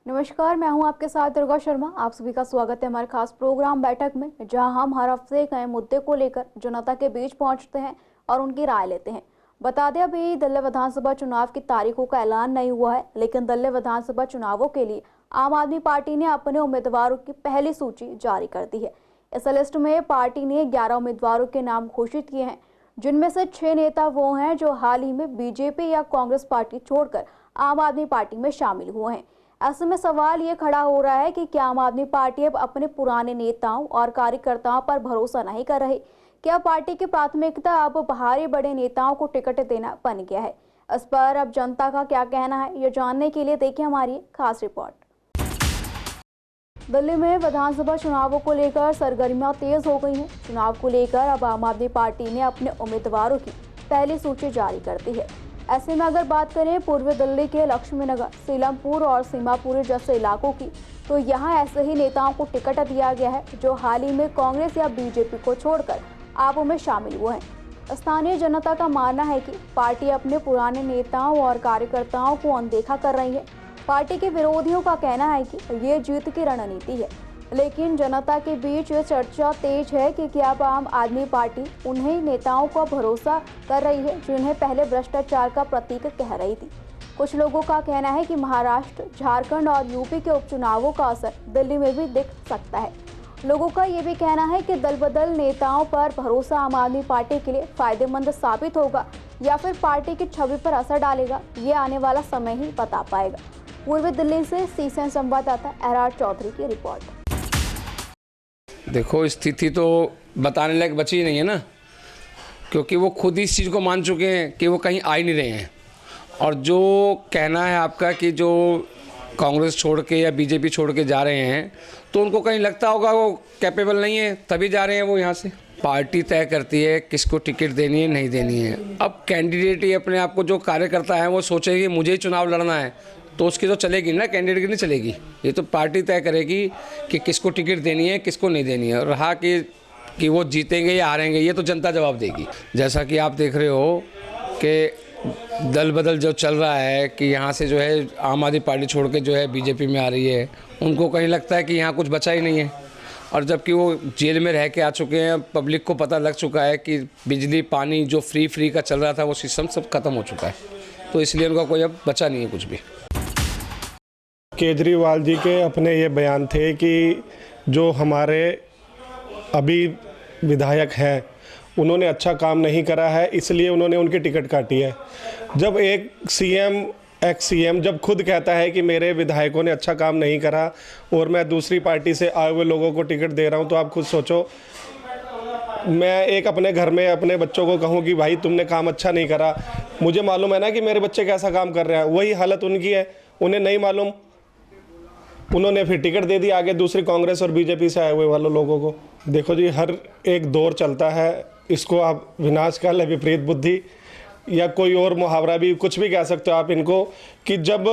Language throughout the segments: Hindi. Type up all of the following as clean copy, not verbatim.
नमस्कार, मैं हूं आपके साथ दुर्गा शर्मा। आप सभी का स्वागत है हमारे खास प्रोग्राम बैठक में, जहां हम हर हफ्ते एक नए मुद्दे को लेकर जनता के बीच पहुंचते हैं और उनकी राय लेते हैं। बता दें, अभी दिल्ली विधानसभा चुनाव की तारीखों का ऐलान नहीं हुआ है, लेकिन दिल्ली विधानसभा चुनावों के लिए आम आदमी पार्टी ने अपने उम्मीदवारों की पहली सूची जारी कर दी है। इस लिस्ट में पार्टी ने 11 उम्मीदवारों के नाम घोषित किए हैं, जिनमें से 6 नेता वो हैं जो हाल ही में बीजेपी या कांग्रेस पार्टी छोड़कर आम आदमी पार्टी में शामिल हुए हैं। ऐसे में सवाल ये खड़ा हो रहा है कि क्या आम आदमी पार्टी अब अपने पुराने नेताओं और कार्यकर्ताओं पर भरोसा नहीं कर रही? क्या पार्टी की प्राथमिकता अब बाहरी बड़े नेताओं को टिकट देना बन गया है? इस पर अब जनता का क्या कहना है, ये जानने के लिए देखिए हमारी खास रिपोर्ट। दिल्ली में विधानसभा चुनावों को लेकर सरगर्मियां तेज हो गई हैं। चुनाव को लेकर अब आम आदमी पार्टी ने अपने उम्मीदवारों की पहली सूची जारी कर दी है। ऐसे में अगर बात करें पूर्वी दिल्ली के लक्ष्मी नगर, सीलमपुर और सीमापुरी जैसे इलाकों की, तो यहाँ ऐसे ही नेताओं को टिकट दिया गया है जो हाल ही में कांग्रेस या बीजेपी को छोड़कर आप में शामिल हुए हैं। स्थानीय जनता का मानना है कि पार्टी अपने पुराने नेताओं और कार्यकर्ताओं को अनदेखा कर रही है। पार्टी के विरोधियों का कहना है कि ये जीत की रणनीति है, लेकिन जनता के बीच ये चर्चा तेज है कि क्या अब आम आदमी पार्टी उन्हीं नेताओं को भरोसा कर रही है जिन्हें पहले भ्रष्टाचार का प्रतीक कह रही थी। कुछ लोगों का कहना है कि महाराष्ट्र, झारखंड और यूपी के उपचुनावों का असर दिल्ली में भी दिख सकता है। लोगों का ये भी कहना है कि दल बदल नेताओं पर भरोसा आम आदमी पार्टी के लिए फायदेमंद साबित होगा या फिर पार्टी की छवि पर असर डालेगा, ये आने वाला समय ही बता पाएगा। पूर्वी दिल्ली से सीएन संवाददाता एरआर चौधरी की रिपोर्ट। देखो, स्थिति तो बताने लायक बची नहीं है ना, क्योंकि वो खुद इस चीज़ को मान चुके हैं कि वो कहीं आ ही नहीं रहे हैं। और जो कहना है आपका कि जो कांग्रेस छोड़ के या बीजेपी छोड़ के जा रहे हैं, तो उनको कहीं लगता होगा वो कैपेबल नहीं है, तभी जा रहे हैं वो यहाँ से। पार्टी तय करती है किसको टिकट देनी है, नहीं देनी है। अब कैंडिडेट ही अपने आप को, जो कार्यकर्ता है वो सोचेगी मुझे ही चुनाव लड़ना है, तो उसकी तो चलेगी ना, कैंडिडेट की नहीं चलेगी। ये तो पार्टी तय करेगी कि किसको टिकट देनी है, किसको नहीं देनी है। और रहा कि वो जीतेंगे या हारेंगे, ये तो जनता जवाब देगी। जैसा कि आप देख रहे हो कि दल बदल जो चल रहा है कि यहाँ से जो है आम आदमी पार्टी छोड़ के जो है बीजेपी में आ रही है, उनको कहीं लगता है कि यहाँ कुछ बचा ही नहीं है। और जबकि वो जेल में रह के आ चुके हैं, पब्लिक को पता लग चुका है कि बिजली पानी जो फ्री का चल रहा था वो सिस्टम सब खत्म हो चुका है, तो इसलिए उनका कोई अब बचा नहीं है कुछ भी। केजरीवाल जी के अपने ये बयान थे कि जो हमारे अभी विधायक हैं उन्होंने अच्छा काम नहीं करा है, इसलिए उन्होंने उनकी टिकट काटी है। जब एक एक्स सीएम जब खुद कहता है कि मेरे विधायकों ने अच्छा काम नहीं करा और मैं दूसरी पार्टी से आए हुए लोगों को टिकट दे रहा हूं, तो आप खुद सोचो, मैं एक अपने घर में अपने बच्चों को कहूं कि भाई तुमने काम अच्छा नहीं करा, मुझे मालूम है ना कि मेरे बच्चे कैसा काम कर रहे हैं। वही हालत उनकी है, उन्हें नहीं मालूम, उन्होंने फिर टिकट दे दी आगे दूसरी कांग्रेस और बीजेपी से आए हुए वालों लोगों को। देखो जी, हर एक दौर चलता है, इसको आप विनाशकाल है, विपरीत बुद्धि या कोई और मुहावरा भी कुछ भी कह सकते हो आप इनको, कि जब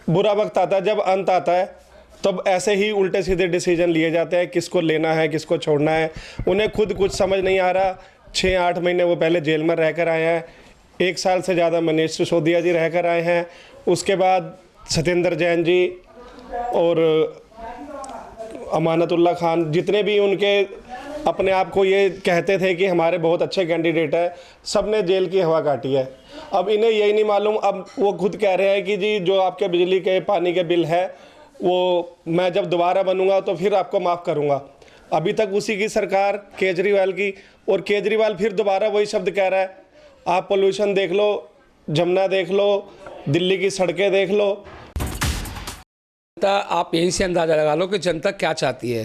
बुरा वक्त आता है, जब अंत आता है, तब ऐसे ही उल्टे सीधे डिसीजन लिए जाते हैं, किसको लेना है किसको छोड़ना है। उन्हें खुद कुछ समझ नहीं आ रहा। 6-8 महीने वो पहले जेल में रहकर आए हैं, 1 साल से ज़्यादा मनीष सिसोदिया जी रहकर आए हैं, उसके बाद सत्येंद्र जैन जी और अमानतुल्लाह खान, जितने भी उनके अपने आप को ये कहते थे कि हमारे बहुत अच्छे कैंडिडेट हैं, सब ने जेल की हवा काटी है। अब इन्हें यही नहीं मालूम, अब वो खुद कह रहे हैं कि जी जो आपके बिजली के पानी के बिल है वो मैं जब दोबारा बनूंगा तो फिर आपको माफ़ करूंगा। अभी तक उसी की सरकार केजरीवाल की, और केजरीवाल फिर दोबारा वही शब्द कह रहा है। आप पोल्यूशन देख लो, जमुना देख लो, दिल्ली की सड़कें देख लो। आप यहीं से अंदाज़ा लगा लो कि जनता क्या चाहती है।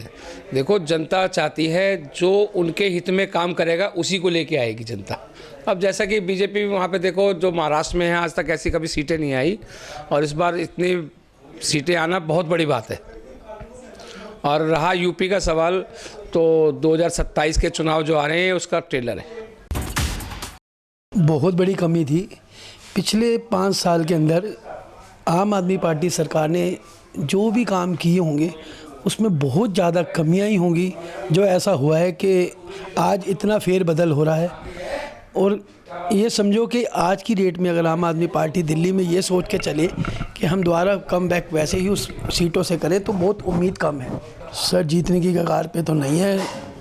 देखो, जनता चाहती है जो उनके हित में काम करेगा उसी को लेके आएगी जनता। अब जैसा कि बीजेपी वहाँ पे देखो, जो महाराष्ट्र में है, आज तक ऐसी कभी सीटें नहीं आई, और इस बार इतनी सीटें आना बहुत बड़ी बात है। और रहा यूपी का सवाल, तो 2027 के चुनाव जो आ रहे हैं उसका ट्रेलर है। बहुत बड़ी कमी थी पिछले 5 साल के अंदर। आम आदमी पार्टी सरकार ने जो भी काम किए होंगे उसमें बहुत ज़्यादा कमियां ही होंगी, जो ऐसा हुआ है कि आज इतना फेरबदल हो रहा है। और ये समझो कि आज की डेट में अगर आम आदमी पार्टी दिल्ली में ये सोच के चले कि हम दोबारा कम बैक वैसे ही उस सीटों से करें तो बहुत उम्मीद कम है। सर जीतने की कगार पे तो नहीं है,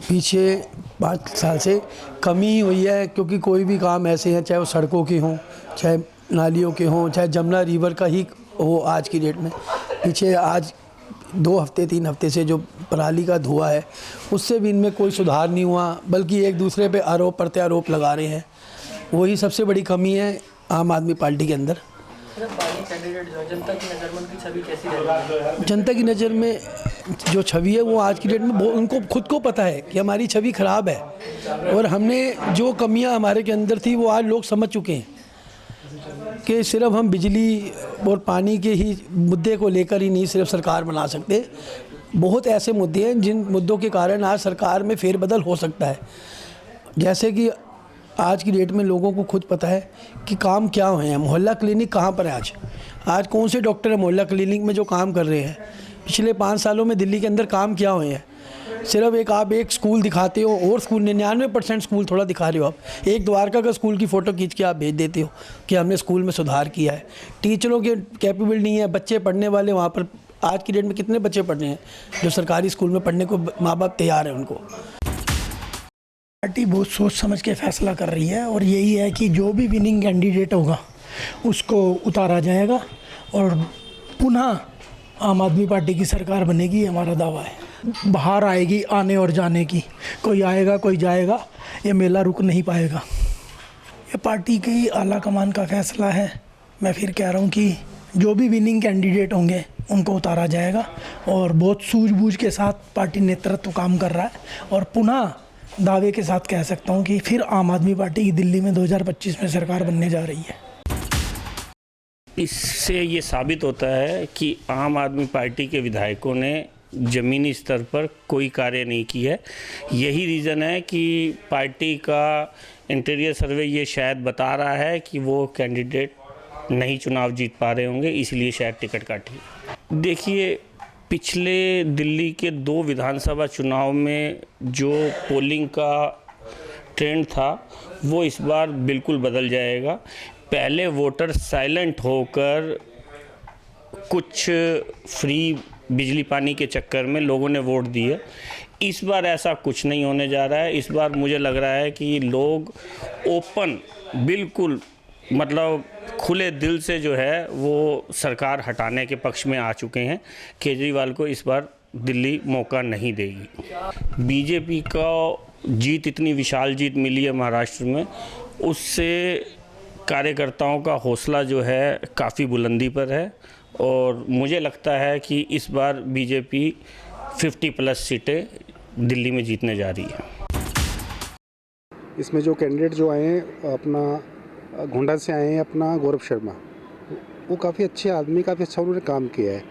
पीछे 5 साल से कमी ही हुई है, क्योंकि कोई भी काम ऐसे हैं, चाहे वो सड़कों के हों, चाहे नालियों के हों, चाहे जमुना रिवर का ही हो, आज की डेट में पीछे आज 2 हफ्ते 3 हफ्ते से जो पराली का धुआं है उससे भी इनमें कोई सुधार नहीं हुआ, बल्कि एक दूसरे पे आरोप प्रत्यारोप लगा रहे हैं। वही सबसे बड़ी कमी है आम आदमी पार्टी के अंदर। जनता की नज़र में जो छवि है वो आज की डेट में उनको खुद को पता है कि हमारी छवि ख़राब है, और हमने जो कमियां हमारे के अंदर थी वो आज लोग समझ चुके हैं कि सिर्फ हम बिजली और पानी के ही मुद्दे को लेकर ही नहीं सिर्फ सरकार बना सकते। बहुत ऐसे मुद्दे हैं जिन मुद्दों के कारण आज सरकार में फेरबदल हो सकता है। जैसे कि आज की डेट में लोगों को खुद पता है कि काम क्या हुए हैं। मोहल्ला क्लिनिक कहाँ पर है आज कौन से डॉक्टर है मोहल्ला क्लिनिक में जो काम कर रहे हैं? पिछले 5 सालों में दिल्ली के अंदर काम क्या हुए हैं? सिर्फ आप एक स्कूल दिखाते हो, और स्कूल 99% स्कूल थोड़ा दिखा रहे हो आप। एक द्वारका का स्कूल की फ़ोटो खींच के आप भेज देते हो कि हमने स्कूल में सुधार किया है। टीचरों के कैपेबल नहीं है, बच्चे पढ़ने वाले वहाँ पर आज की डेट में कितने बच्चे पढ़ रहे हैं जो सरकारी स्कूल में पढ़ने को माँ बाप तैयार हैं उनको। पार्टी बहुत सोच समझ के फैसला कर रही है, और यही है कि जो भी विनिंग कैंडिडेट होगा उसको उतारा जाएगा और पुनः आम आदमी पार्टी की सरकार बनेगी, हमारा दावा है। बाहर आएगी आने और जाने की, कोई आएगा कोई जाएगा, ये मेला रुक नहीं पाएगा। ये पार्टी की आला कमान का फैसला है। मैं फिर कह रहा हूँ कि जो भी विनिंग कैंडिडेट होंगे उनको उतारा जाएगा, और बहुत सूझबूझ के साथ पार्टी नेतृत्व काम कर रहा है। और पुनः दावे के साथ कह सकता हूँ कि फिर आम आदमी पार्टी की दिल्ली में 2025 में सरकार बनने जा रही है। इससे ये साबित होता है कि आम आदमी पार्टी के विधायकों ने ज़मीनी स्तर पर कोई कार्य नहीं किया है। यही रीज़न है कि पार्टी का इंटीरियर सर्वे ये शायद बता रहा है कि वो कैंडिडेट नहीं चुनाव जीत पा रहे होंगे, इसलिए शायद टिकट काटी। देखिए, पिछले दिल्ली के 2 विधानसभा चुनाव में जो पोलिंग का ट्रेंड था वो इस बार बिल्कुल बदल जाएगा। पहले वोटर साइलेंट होकर कुछ फ्री बिजली पानी के चक्कर में लोगों ने वोट दिए। इस बार ऐसा कुछ नहीं होने जा रहा है। इस बार मुझे लग रहा है कि लोग ओपन बिल्कुल मतलब खुले दिल से जो है वो सरकार हटाने के पक्ष में आ चुके हैं। केजरीवाल को इस बार दिल्ली मौका नहीं देगी। बीजेपी का जीत इतनी विशाल जीत मिली है महाराष्ट्र में, उससे कार्यकर्ताओं का हौसला जो है काफ़ी बुलंदी पर है, और मुझे लगता है कि इस बार बीजेपी 50+ सीटें दिल्ली में जीतने जा रही है। इसमें जो कैंडिडेट जो आए हैं अपना गोंडा से आए हैं, अपना गौरव शर्मा, वो काफ़ी अच्छे आदमी, काफ़ी अच्छा उन्होंने काम किया है,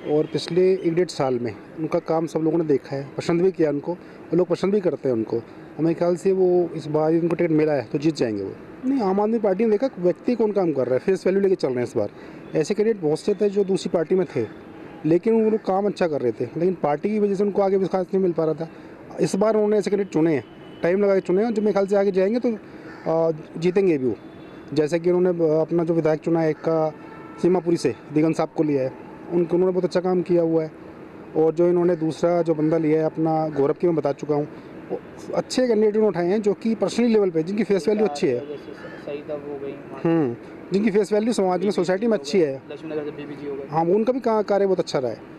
और पिछले 1-1.5 साल में उनका काम सब लोगों ने देखा है, पसंद भी किया उनको, और लोग पसंद भी करते हैं उनको। हमें ख्याल से वो इस बार उनको टिकट मिला है तो जीत जाएंगे वो। नहीं, आम आदमी पार्टी ने देखा व्यक्ति कौन काम कर रहा है, फेस वैल्यू लेके चल रहे हैं इस बार। ऐसे कैंडिडेट बहुत से थे जो दूसरी पार्टी में थे, लेकिन वो लोग काम अच्छा कर रहे थे, लेकिन पार्टी की वजह से उनको आगे विश्वास नहीं मिल पा रहा था। इस बार उन्होंने ऐसे कैंडिडेट चुने हैं, टाइम लगा के चुने हैं, जो मेरे ख्याल से आगे जाएंगे तो जीतेंगे भी वो। जैसे कि उन्होंने अपना जो विधायक चुना है एक का सीमापुरी से दिगन साहब को लिया है, उन्होंने बहुत अच्छा काम किया हुआ है। और जो इन्होंने दूसरा जो बंदा लिया है अपना गौरव की, मैं बता चुका हूँ, अच्छे कैंडिडेट उन्होंने उठाए हैं जो कि पर्सनली लेवल पे जिनकी फेस वैल्यू अच्छी है, जिनकी फेस वैल्यू समाज में सोसाइटी में अच्छी है। हाँ, उनका भी कार्य बहुत अच्छा रहा है।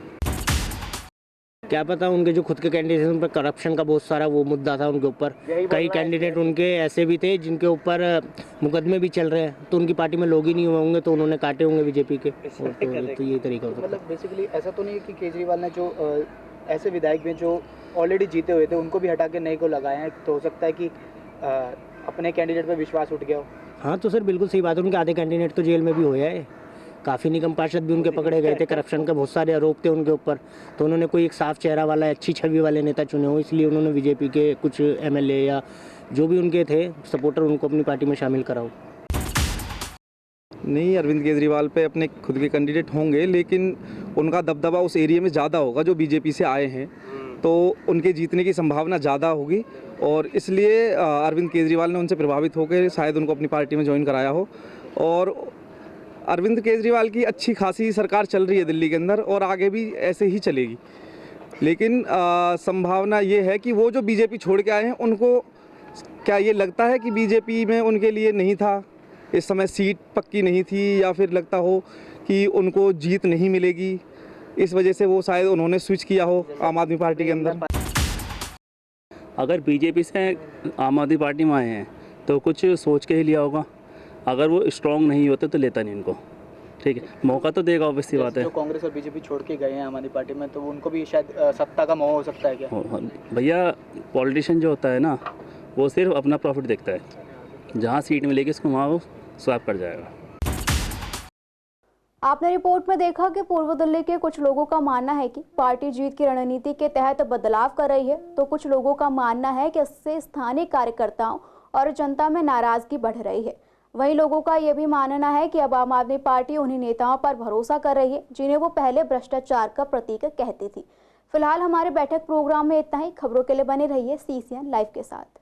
क्या पता उनके जो खुद के कैंडिडेट उन पर करप्शन का बहुत सारा वो मुद्दा था उनके ऊपर। कई कैंडिडेट उनके ऐसे भी थे जिनके ऊपर मुकदमे भी चल रहे हैं, तो उनकी पार्टी में लोग ही नहीं हुए होंगे, तो उन्होंने काटे होंगे बीजेपी के। तो ये तरीका होता है। मतलब बेसिकली ऐसा तो नहीं है कि केजरीवाल ने जो ऐसे विधायक में जो ऑलरेडी जीते हुए थे उनको भी हटा के नए को लगाए हैं, तो हो सकता है कि अपने कैंडिडेट पर विश्वास उठ गया हो। हाँ, तो सर बिल्कुल सही बात है। उनके आधे कैंडिडेट तो जेल में भी हुए हैं, काफ़ी निगम पार्षद भी उनके पकड़े गए थे, करप्शन के बहुत सारे आरोप थे उनके ऊपर। तो उन्होंने कोई एक साफ चेहरा वाला अच्छी छवि वाले नेता चुने हो, इसलिए उन्होंने बीजेपी के कुछ MLA या जो भी उनके थे सपोर्टर उनको अपनी पार्टी में शामिल कराओ। नहीं, अरविंद केजरीवाल पे अपने खुद के कैंडिडेट होंगे, लेकिन उनका दबदबा उस एरिया में ज़्यादा होगा जो बीजेपी से आए हैं, तो उनके जीतने की संभावना ज़्यादा होगी, और इसलिए अरविंद केजरीवाल ने उनसे प्रभावित होकर शायद उनको अपनी पार्टी में ज्वाइन कराया हो। और अरविंद केजरीवाल की अच्छी खासी सरकार चल रही है दिल्ली के अंदर और आगे भी ऐसे ही चलेगी। लेकिन संभावना ये है कि वो जो बीजेपी छोड़ के आए हैं उनको क्या ये लगता है कि बीजेपी में उनके लिए नहीं था, इस समय सीट पक्की नहीं थी, या फिर लगता हो कि उनको जीत नहीं मिलेगी, इस वजह से वो शायद उन्होंने स्विच किया हो आम आदमी पार्टी के अंदर। अगर बीजेपी से आम आदमी पार्टी में आए हैं तो कुछ सोच के ही लिया होगा। अगर वो स्ट्रॉन्ग नहीं होते तो लेता नहीं इनको, ठीक है, मौका तो देगा, ऑब्वियस सी बात है। जो कांग्रेस और बीजेपी छोड़ के गए हैं आम आदमी पार्टी में, तो उनको भी शायद सत्ता का मोह हो सकता है क्या? भैया पॉलिटिशियन जो होता है ना, वो सिर्फ अपना प्रॉफिट देखता है, जहाँ सीट मिलेगी उसको वहाँ वो स्वैप कर जाएगा। आपने रिपोर्ट में देखा कि पूर्व दिल्ली के कुछ लोगों का मानना है कि पार्टी जीत की रणनीति के तहत बदलाव कर रही है, तो कुछ लोगों का मानना है कि इससे स्थानीय कार्यकर्ताओं और जनता में नाराजगी बढ़ रही है। वहीं लोगों का यह भी मानना है कि अब आम आदमी पार्टी उन्हीं नेताओं पर भरोसा कर रही है जिन्हें वो पहले भ्रष्टाचार का प्रतीक कहती थी। फिलहाल हमारे बैठक प्रोग्राम में इतना ही। खबरों के लिए बने रहिए CCN लाइव के साथ।